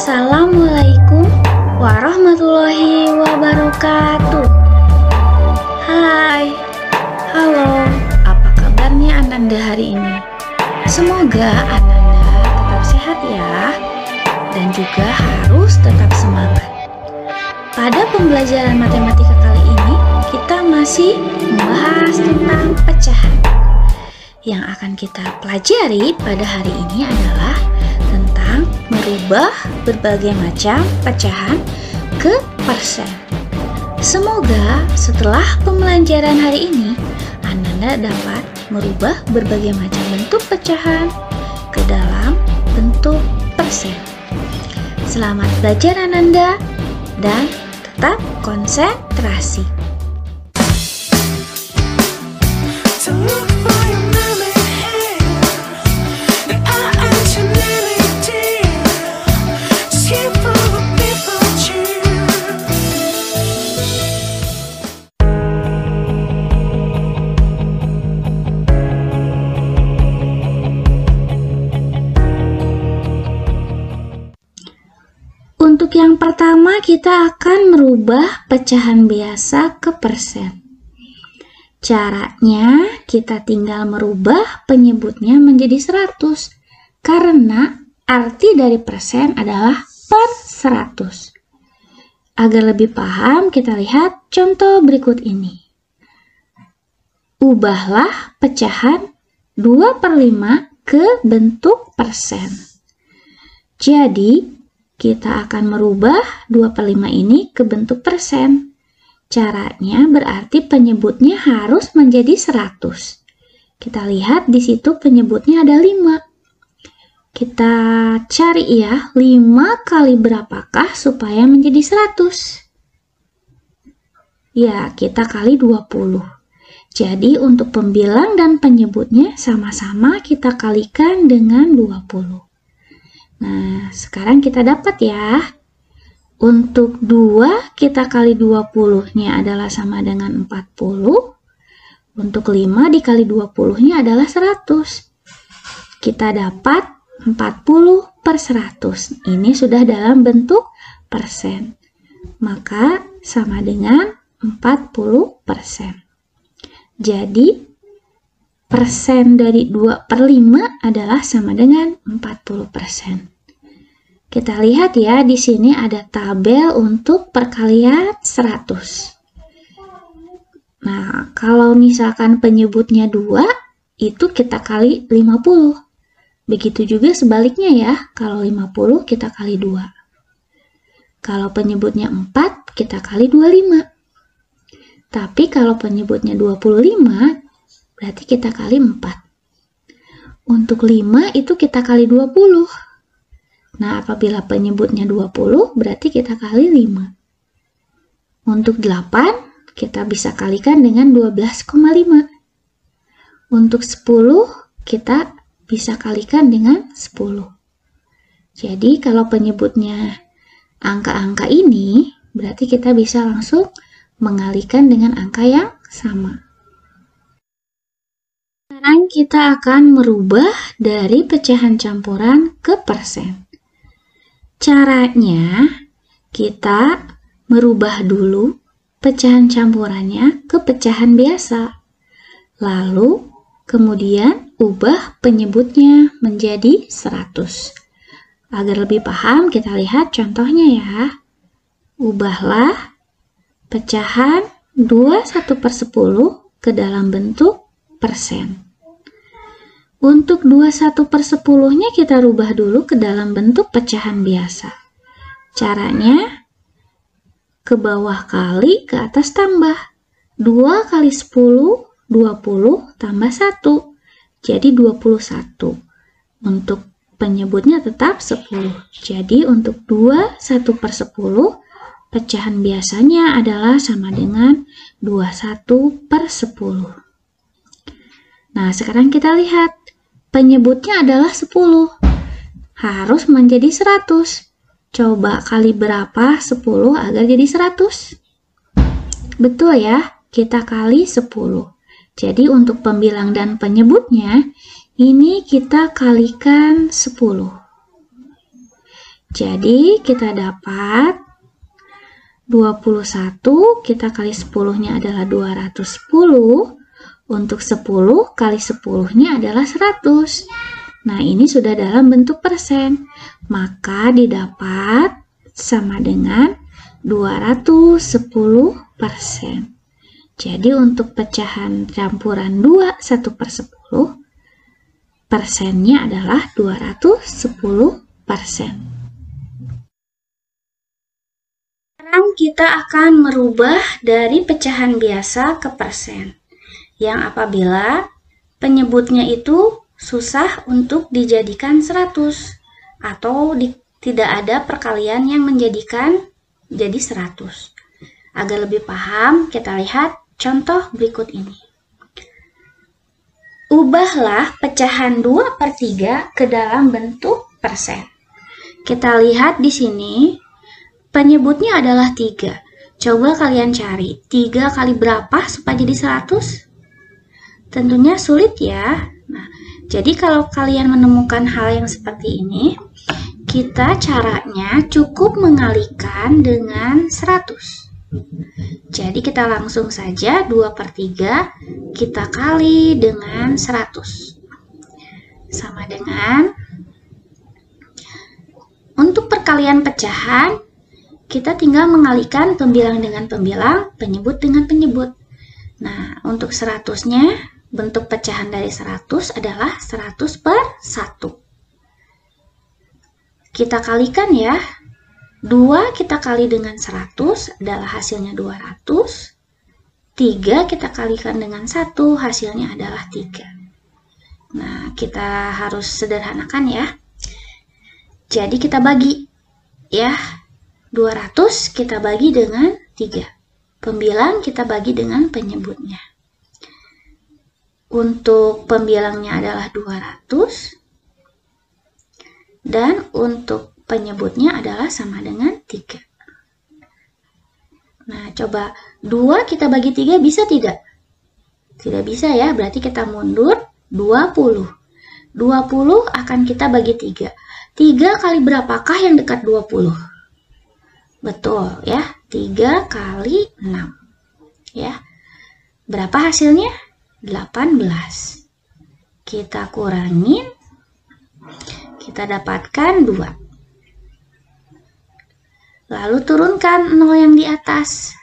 Assalamualaikum warahmatullahi wabarakatuh. Hai, halo, apa kabarnya Ananda hari ini? Semoga Ananda tetap sehat ya, dan juga harus tetap semangat. Pada pembelajaran matematika kali ini, kita masih membahas tentang pecahan. Yang akan kita pelajari pada hari ini adalah tentang merubah berbagai macam pecahan ke persen. Semoga setelah pembelajaran hari ini, Ananda dapat merubah berbagai macam bentuk pecahan ke dalam bentuk persen. Selamat belajar Ananda, dan tetap konsentrasi. Untuk yang pertama, kita akan merubah pecahan biasa ke persen. Caranya, kita tinggal merubah penyebutnya menjadi 100, karena arti dari persen adalah per 100. Agar lebih paham, kita lihat contoh berikut ini. Ubahlah pecahan 2/5 ke bentuk persen. Jadi, kita akan merubah 2/5 ini ke bentuk persen. Caranya berarti penyebutnya harus menjadi 100. Kita lihat di situ penyebutnya ada 5. Kita cari ya, 5 kali berapakah supaya menjadi 100? Ya, kita kali 20. Jadi untuk pembilang dan penyebutnya sama-sama kita kalikan dengan 20. Nah, sekarang kita dapat ya. Untuk 2 kita kali 20-nya adalah sama dengan 40. Untuk 5 dikali 20-nya adalah 100. Kita dapat 40/100. Ini sudah dalam bentuk persen. Maka sama dengan 40%. Jadi, persen dari 2/5 adalah sama dengan 40%. Kita lihat ya, di sini ada tabel untuk perkalian 100. Nah, kalau misalkan penyebutnya 2, itu kita kali 50. Begitu juga sebaliknya ya, kalau 50 kita kali 2. Kalau penyebutnya 4, kita kali 25. Tapi kalau penyebutnya 25, berarti kita kali 4. Untuk 5 itu kita kali 20. Nah, apabila penyebutnya 20, berarti kita kali 5. Untuk 8, kita bisa kalikan dengan 12,5. Untuk 10, kita bisa kalikan dengan 10. Jadi, kalau penyebutnya angka-angka ini, berarti kita bisa langsung mengalikan dengan angka yang sama. Sekarang kita akan merubah dari pecahan campuran ke persen. Caranya, kita merubah dulu pecahan campurannya ke pecahan biasa. Lalu, kemudian ubah penyebutnya menjadi 100. Agar lebih paham, kita lihat contohnya ya. Ubahlah pecahan 21/10 ke dalam bentuk persen. Untuk 21/10-nya kita rubah dulu ke dalam bentuk pecahan biasa. Caranya, ke bawah kali, ke atas tambah. 2 kali 10, 20 tambah 1. Jadi 21. Untuk penyebutnya tetap 10. Jadi untuk 21/10, pecahan biasanya adalah sama dengan 21/10. Nah, sekarang kita lihat. Penyebutnya adalah 10. Harus menjadi 100. Coba kali berapa 10 agar jadi 100? Betul ya, kita kali 10. Jadi untuk pembilang dan penyebutnya, ini kita kalikan 10. Jadi kita dapat 21 kita kali 10-nya adalah 210. Untuk 10 kali 10-nya adalah 100. Nah, ini sudah dalam bentuk persen. Maka didapat sama dengan 210%. Jadi untuk pecahan campuran 2 1/10, persennya adalah 210%. Sekarang kita akan merubah dari pecahan biasa ke persen, yang apabila penyebutnya itu susah untuk dijadikan 100 atau tidak ada perkalian yang menjadikan jadi 100. Agar lebih paham, kita lihat contoh berikut ini. Ubahlah pecahan 2/3 ke dalam bentuk persen. Kita lihat di sini, penyebutnya adalah 3. Coba kalian cari, 3 kali berapa supaya jadi 100? Tentunya sulit ya. Nah, jadi kalau kalian menemukan hal yang seperti ini, kita caranya cukup mengalikan dengan 100. Jadi kita langsung saja 2/3 kita kali dengan 100. Sama dengan, untuk perkalian pecahan, kita tinggal mengalihkan pembilang dengan pembilang, penyebut dengan penyebut. Nah, untuk 100-nya, bentuk pecahan dari 100 adalah 100/1. Kita kalikan ya. 2 kita kali dengan 100 adalah hasilnya 200. 3 kita kalikan dengan 1, hasilnya adalah 3. Nah, kita harus sederhanakan ya. Jadi kita bagi ya. 200 kita bagi dengan 3. Pembilang kita bagi dengan penyebutnya. Untuk pembilangnya adalah 200. Dan untuk penyebutnya adalah sama dengan 3. Nah, coba 2 kita bagi 3 bisa tidak? Tidak bisa ya, berarti kita mundur 20. 20 akan kita bagi 3. 3 kali berapakah yang dekat 20? Betul ya, 3 kali 6. Ya. Berapa hasilnya? 18. Kita kurangin, kita dapatkan 2. Lalu turunkan 0 yang di atas,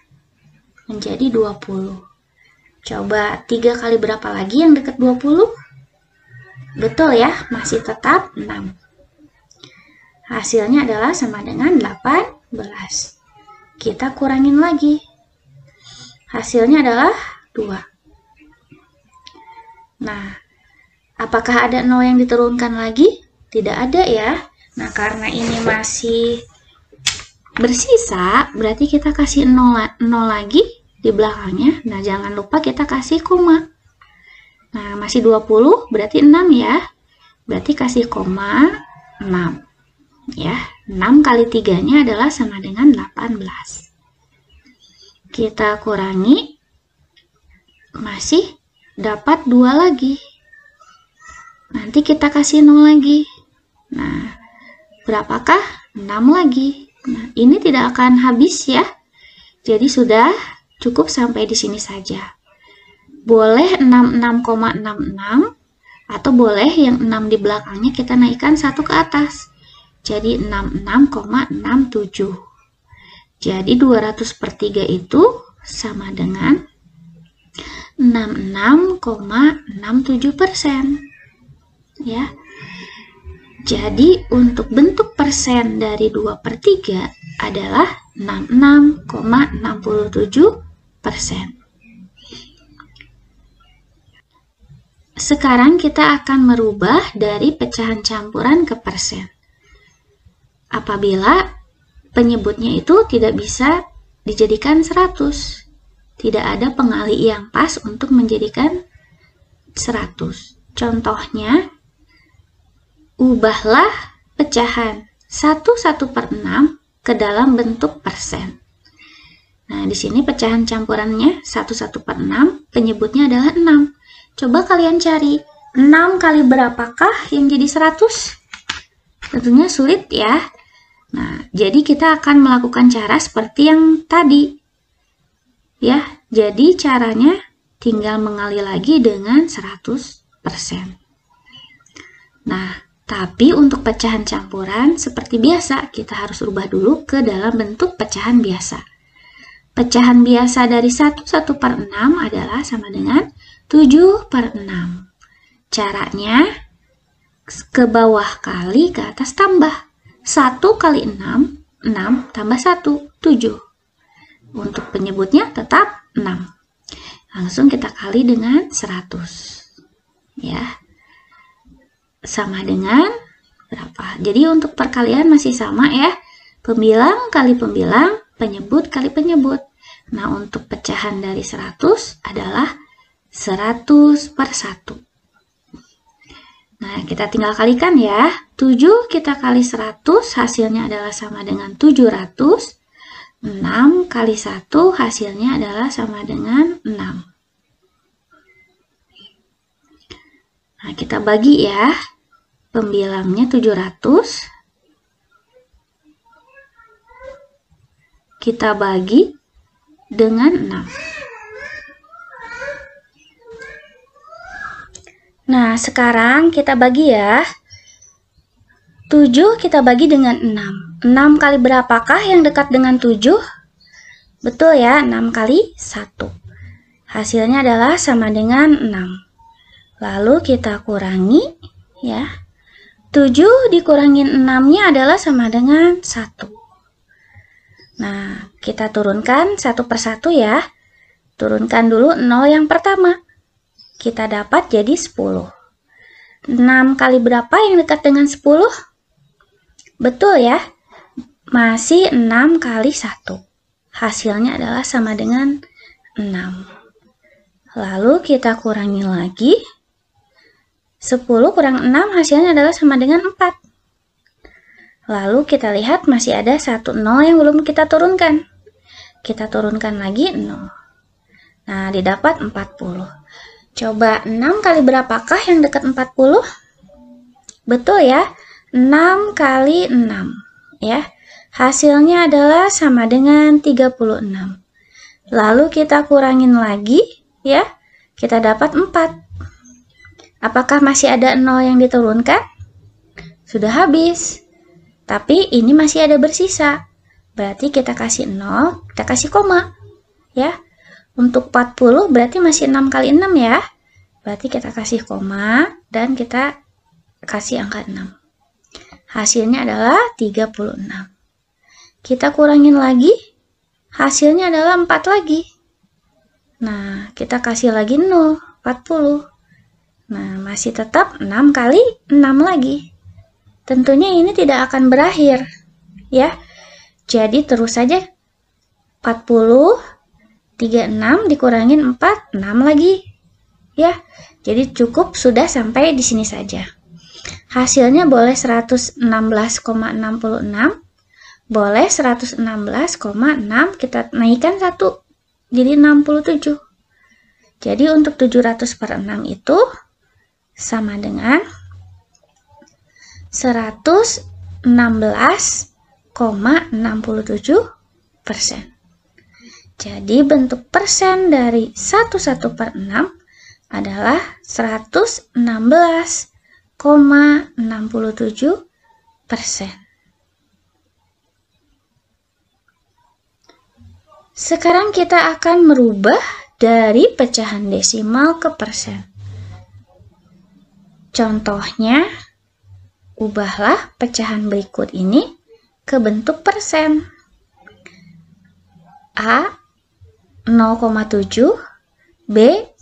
menjadi 20. Coba 3 kali berapa lagi yang dekat 20? Betul ya, masih tetap 6. Hasilnya adalah sama dengan 18. Kita kurangin lagi. Hasilnya adalah 2. Nah, apakah ada 0 yang diturunkan lagi? Tidak ada ya. Nah, karena ini masih bersisa, berarti kita kasih 0 lagi di belakangnya. Nah, jangan lupa kita kasih koma. Nah, masih 20, berarti 6 ya. Berarti kasih koma 6. Ya, 6 kali 3-nya adalah sama dengan 18. Kita kurangi, masih dapat 2 lagi. Nanti kita kasih 0 lagi. Nah, berapakah? 6 lagi. Nah, ini tidak akan habis ya. Jadi sudah cukup sampai di sini saja. Boleh 66,66 atau boleh yang 6 di belakangnya kita naikkan 1 ke atas. Jadi 66,67. Jadi 200/3 itu sama dengan 66,67%. Ya. Jadi untuk bentuk persen dari 2/3 adalah 66,67%. Sekarang kita akan merubah dari pecahan campuran ke persen. Apabila penyebutnya itu tidak bisa dijadikan 100. Tidak ada pengali yang pas untuk menjadikan 100. Contohnya, ubahlah pecahan 1/1/6 ke dalam bentuk persen. Nah, di sini pecahan campurannya 1/1/6, penyebutnya adalah 6. Coba kalian cari, 6 kali berapakah yang jadi 100? Tentunya sulit ya. Nah, jadi kita akan melakukan cara seperti yang tadi. Ya, jadi caranya tinggal mengali lagi dengan 100%. Nah, tapi untuk pecahan campuran seperti biasa, kita harus ubah dulu ke dalam bentuk pecahan biasa. Pecahan biasa dari 1/6 adalah sama dengan 7/6. Caranya, ke bawah kali ke atas tambah. 1 kali 6, 6 tambah 1, 7. Untuk penyebutnya tetap 6. Langsung kita kali dengan 100. Ya. Sama dengan berapa? Jadi untuk perkalian masih sama ya. Pembilang kali pembilang, penyebut kali penyebut. Nah, untuk pecahan dari 100 adalah 100/1. Nah, kita tinggal kalikan ya. 7 kita kali 100 hasilnya adalah sama dengan 700. 6 kali 1 hasilnya adalah sama dengan 6. Nah, kita bagi ya. Pembilangnya 700. Kita bagi dengan 6. Nah, sekarang kita bagi ya. 7 kita bagi dengan 6. 6 kali berapakah yang dekat dengan 7? Betul ya, 6 kali 1. Hasilnya adalah sama dengan 6. Lalu kita kurangi ya. 7 dikurangin 6-nya adalah sama dengan 1. Nah, kita turunkan 1/1 ya. Turunkan dulu 0 yang pertama. Kita dapat jadi 10. 6 kali berapa yang dekat dengan 10? Betul ya, masih 6 kali 1. Hasilnya adalah sama dengan 6. Lalu kita kurangi lagi. 10 kurang 6 hasilnya adalah sama dengan 4. Lalu kita lihat masih ada 1 0 yang belum kita turunkan. Kita turunkan lagi 0. Nah, didapat 40. Coba 6 kali berapakah yang dekat 40? Betul ya, 6 kali 6. Ya, hasilnya adalah sama dengan 36. Lalu kita kurangin lagi, ya, kita dapat 4. Apakah masih ada 0 yang diturunkan? Sudah habis. Tapi ini masih ada bersisa. Berarti kita kasih 0, kita kasih koma. Ya. Untuk 40 berarti masih 6 kali 6 ya. Berarti kita kasih koma dan kita kasih angka 6. Hasilnya adalah 36. Kita kurangin lagi. Hasilnya adalah 4 lagi. Nah, kita kasih lagi 0, 40. Nah, masih tetap 6 kali 6 lagi. Tentunya ini tidak akan berakhir. Ya. Jadi terus saja 40 36 dikurangin 4, 6 lagi. Ya, jadi cukup sudah sampai di sini saja. Hasilnya boleh 116,66, boleh 116,6, kita naikkan 1, jadi 67. Jadi untuk 700/6 itu sama dengan 116,67%. Jadi bentuk persen dari 1/6 adalah 116,67%. Sekarang kita akan merubah dari pecahan desimal ke persen. Contohnya, ubahlah pecahan berikut ini ke bentuk persen. A 0,7, B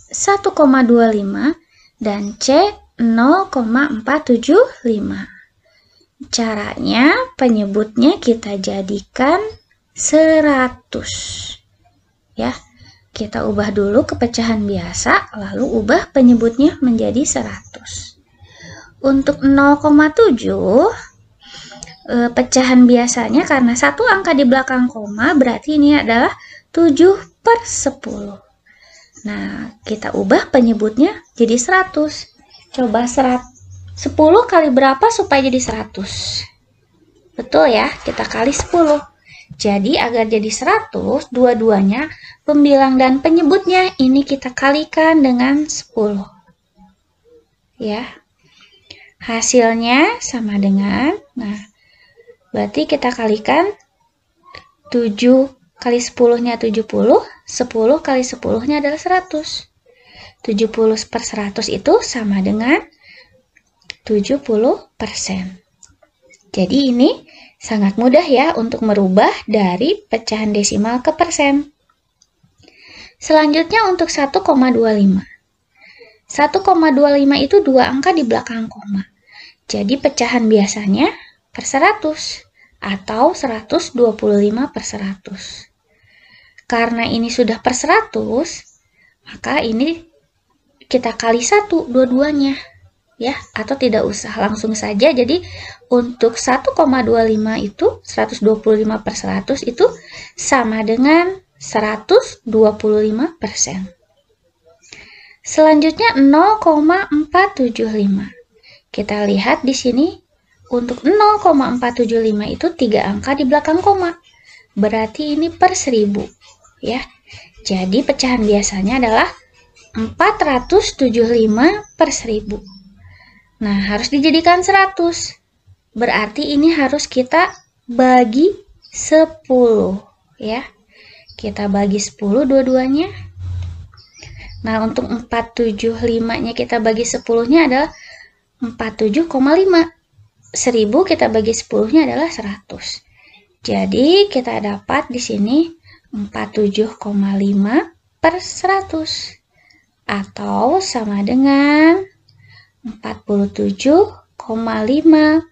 1,25, dan C 0,475. Caranya penyebutnya kita jadikan 100. Ya, kita ubah dulu ke pecahan biasa, lalu ubah penyebutnya menjadi 100. Untuk 0,7, pecahan biasanya karena satu angka di belakang koma, berarti ini adalah 7/10. Nah, kita ubah penyebutnya jadi 100. Coba 10 kali berapa supaya jadi 100? Betul ya, kita kali 10. Jadi agar jadi 100, dua-duanya pembilang dan penyebutnya ini kita kalikan dengan 10. Ya. Hasilnya sama dengan, nah, berarti kita kalikan 7 kali 10-nya 70, 10 kali 10-nya adalah 100. 70 per 100 itu sama dengan 70%. Jadi ini sangat mudah ya untuk merubah dari pecahan desimal ke persen. Selanjutnya untuk 1,25. 1,25 itu dua angka di belakang koma. Jadi pecahan biasanya per 100 atau 125 per 100. Karena ini sudah per 100, maka ini kita kali 1 dua-duanya. Ya, atau tidak usah langsung saja. Jadi untuk 1,25 itu 125 per 100 itu sama dengan 125%. Selanjutnya 0,475. Kita lihat di sini untuk 0,475 itu 3 angka di belakang koma. Berarti ini per 1000 ya. Jadi pecahan biasanya adalah 475 per 1000. Nah, harus dijadikan 100. Berarti ini harus kita bagi 10 ya. Kita bagi 10 dua-duanya. Nah, untuk 475-nya kita bagi 10-nya adalah 47,5. 1000 kita bagi 10-nya adalah 100. Jadi, kita dapat di sini 47,5 per 100. Atau sama dengan 47,5.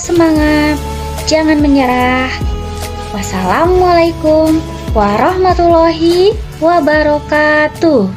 Semangat, jangan menyerah. Wassalamualaikum warahmatullahi wabarakatuh.